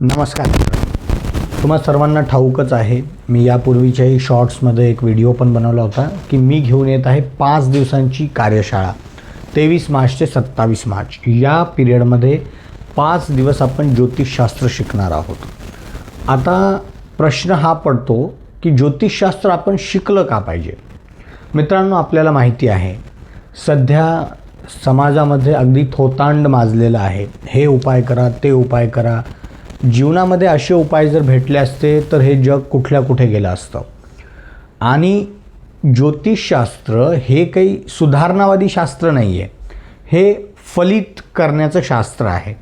नमस्कार मित्रांनो, तुम्हा सर्वांना ठाऊकच आहे, मी यापूर्वीच्याही शॉर्ट्समध्ये एक व्हिडिओ पण बनवला होता की मी घेऊन येत आहे 5 दिवसांची कार्यशाळा 23 मार्च ते 27 मार्च या पिरियडमध्ये 5 दिवस आपण ज्योतिषशास्त्र शिकणार आहोत. आता प्रश्न हा पडतो की ज्योतिषशास्त्र आपण शिकलं का पाहिजे. मित्रांनो, आपल्याला माहिती आहे सध्या समाजामध्ये अगदी थोतांड माजलेलं आहे. हे उपाय करा, ते उपाय करा. जीवनामध्ये असे उपाय जर भेटले असते तर हे जग कुठल्या कुठे गेलं असतं. आणि ज्योतिषशास्त्र हे काही सुधारणावादी शास्त्र नाही आहे, हे फलित करण्याचं शास्त्र आहे.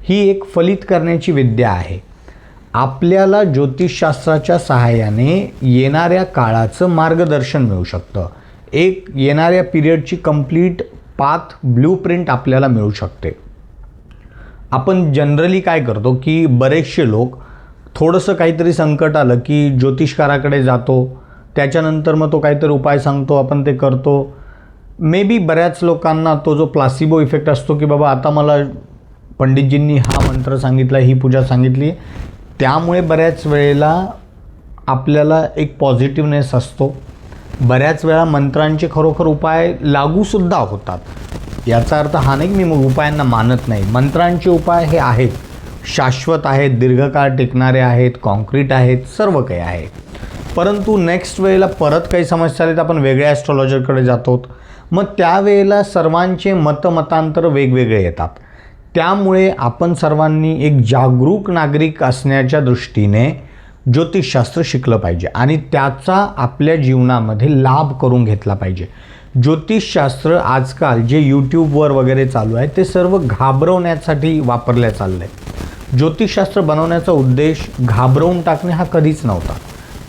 ही एक फलित करण्याची विद्या आहे. आपल्याला ज्योतिषशास्त्राच्या सहाय्याने येणाऱ्या काळाचं मार्गदर्शन मिळू शकतं. एक येणाऱ्या पिरियडची कंप्लीट पाथ ब्लूप्रिंट आपल्याला मिळू शकते. आपण जनरली काय करतो की बरेचसे लोक थोडंसं काहीतरी संकट आलं की ज्योतिषकाराकडे जातो, त्याच्यानंतर मग तो काहीतरी उपाय सांगतो, आपण ते करतो. मे बी बऱ्याच लोकांना तो जो प्लासिबो इफेक्ट असतो की बाबा आता मला पंडितजींनी हा मंत्र सांगितला, ही पूजा सांगितली, त्यामुळे बऱ्याच वेळेला आपल्याला एक पॉझिटिव्हनेस असतो. बऱ्याच वेळा मंत्रांचे खरोखर उपाय लागूसुद्धा होतात. याचा अर्थ हा नाही की मी उपायांना मानत नाही. मंत्रांचे उपाय हे आहेत, शाश्वत आहेत, दीर्घकाळ टिकणारे आहेत, कॉन्क्रीट आहेत, सर्व काही आहे. परंतु नेक्स्ट वेळेला परत काही समस्या आली तर आपण वेगळ्या ॲस्ट्रॉलॉजरकडे जातो. मग त्यावेळेला सर्वांचे मतांतर वेगवेगळे येतात. त्यामुळे आपण सर्वांनी एक जागरूक नागरिक असण्याच्या दृष्टीने ज्योतिषशास्त्र शिकलं पाहिजे आणि त्याचा आपल्या जीवनामध्ये लाभ करून घेतला पाहिजे. ज्योतिषशास्त्र आजकाल जे यूट्यूबवर वगैरे चालू आहे ते सर्व घाबरवण्यासाठी वापरल्या चाललं आहे. ज्योतिषशास्त्र बनवण्याचा उद्देश घाबरवून टाकणे हा कधीच नव्हता.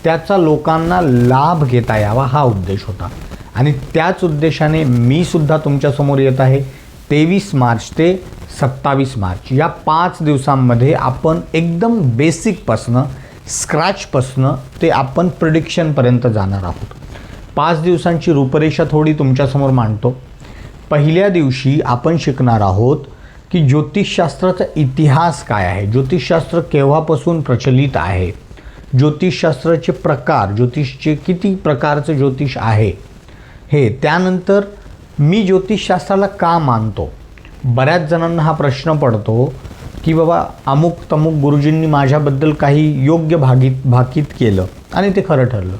त्याचा लोकांना लाभ घेता यावा हा उद्देश होता. आणि त्याच उद्देशाने मी सुद्धा तुमच्यासमोर येत आहे. 23 मार्च ते 27 मार्च या 5 दिवसांमध्ये आपण एकदम बेसिकपासनं, स्क्रॅचपासनं ते आपण प्रिडिक्शनपर्यंत जाणार आहोत. 5 दिवसांची रूपरेषा थोडी तुमच्यासमोर मांडतो. पहिल्या दिवशी आपण शिकणार आहोत की ज्योतिषशास्त्राचा इतिहास काय आहे, ज्योतिषशास्त्र केव्हापासून प्रचलित आहे, ज्योतिषशास्त्राचे प्रकार, ज्योतिषचे किती प्रकारचं ज्योतिष आहे हे. त्यानंतर मी ज्योतिषशास्त्राला का मानतो. बऱ्याच जणांना हा प्रश्न पडतो की बाबा अमुक तमुक गुरुजींनी माझ्याबद्दल काही योग्य भाकीत केलं आणि ते खरं ठरलं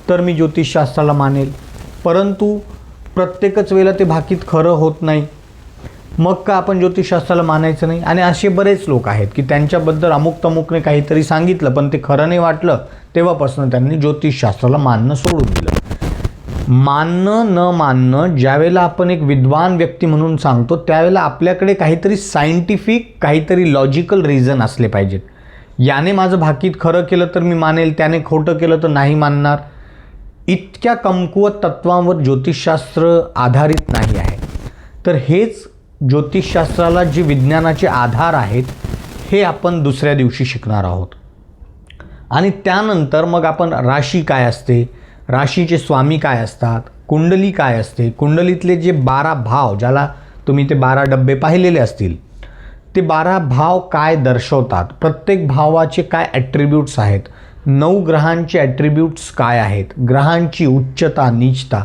तर मी ज्योतिषशास्त्राला मानेल. परंतु प्रत्येकच वेळेला ते भाकीत खरं होत नाही, मग का आपण ज्योतिषशास्त्राला मानायचं नाही. आणि असे बरेच लोक आहेत की त्यांच्याबद्दल अमुक तमुकने काहीतरी सांगितलं पण ते खरं नाही वाटलं, तेव्हापासून त्यांनी ज्योतिषशास्त्राला मानणं सोडून दिलं. मानणं न मानणं ज्यावेळेला आपण एक विद्वान व्यक्ती म्हणून सांगतो त्यावेळेला आपल्याकडे काहीतरी सायंटिफिक, काहीतरी लॉजिकल रिझन असले पाहिजेत. याने माझं भाकीत खरं केलं तर मी मानेल, त्याने खोटं केलं तर नाही मानणार. इतक्या कमकुवत तत्वांवर ज्योतिषशास्त्र आधारित नाही आहे. तर हेच ज्योतिषशास्त्राला जे विज्ञानाचे आधार आहेत हे आपण दुसऱ्या दिवशी शिकणार आहोत. आणि त्यानंतर मग आपण राशी काय असते, राशीचे स्वामी काय असतात, कुंडली काय असते, कुंडलीतले जे 12 भाव, ज्याला तुम्ही ते 12 डब्बे पाहिलेले असतील, ते 12 भाव काय दर्शवतात, प्रत्येक भावाचे काय ॲट्रिब्यूट्स आहेत, 9 ग्रहांचे ॲट्रिब्यूट्स काय आहेत, ग्रहांची उच्चता नीचता,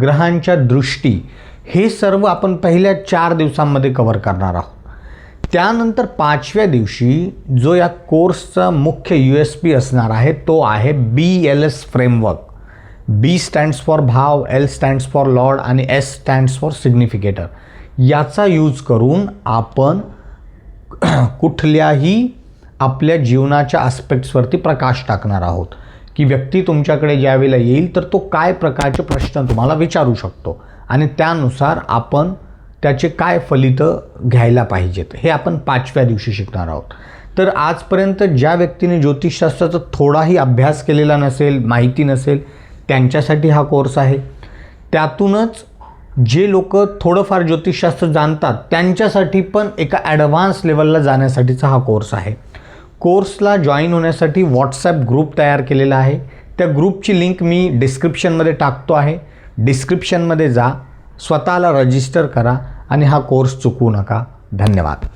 ग्रहांच्या दृष्टी, हे सर्व आपण पहिल्या 4 दिवसांमध्ये कव्हर करणार आहोत. त्यानंतर 5व्या दिवशी जो या कोर्सचा मुख्य USP असणार आहे तो आहे BLS framework. B stands for भाव, L स्टँड्स फॉर लॉर्ड आणि S स्टँड्स फॉर सिग्निफिकेटर. याचा यूज करून आपण कुठल्याही आपल्या जीवनाच्या आस्पेक्ट्सवरती प्रकाश टाकणार आहोत की व्यक्ती तुमच्याकडे ज्यावेळेला येईल तर तो काय प्रकारचे प्रश्न तुम्हाला विचारू शकतो आणि त्यानुसार आपण त्याचे काय फलितं घ्यायला पाहिजेत हे आपण 5व्या दिवशी शिकणार आहोत. तर आजपर्यंत ज्या व्यक्तीने ज्योतिषशास्त्राचा थोडाही अभ्यास केलेला नसेल, माहिती नसेल, त्यांच्यासाठी हा कोर्स आहे. त्यातूनच जे लोक थोडंफार ज्योतिषशास्त्र जाणतात त्यांच्यासाठी पण एका ॲडव्हान्स लेवलला जाण्यासाठीचा हा कोर्स आहे. कोर्सला जॉईन होण्यासाठी व्हॉट्सॲप ग्रुप तयार केलेला आहे. त्या ग्रुपची लिंक मी डिस्क्रिप्शनमध्ये टाकतो आहे. डिस्क्रिप्शनमध्ये जा, स्वतःला रजिस्टर करा आणि हा कोर्स चुकवू नका. धन्यवाद.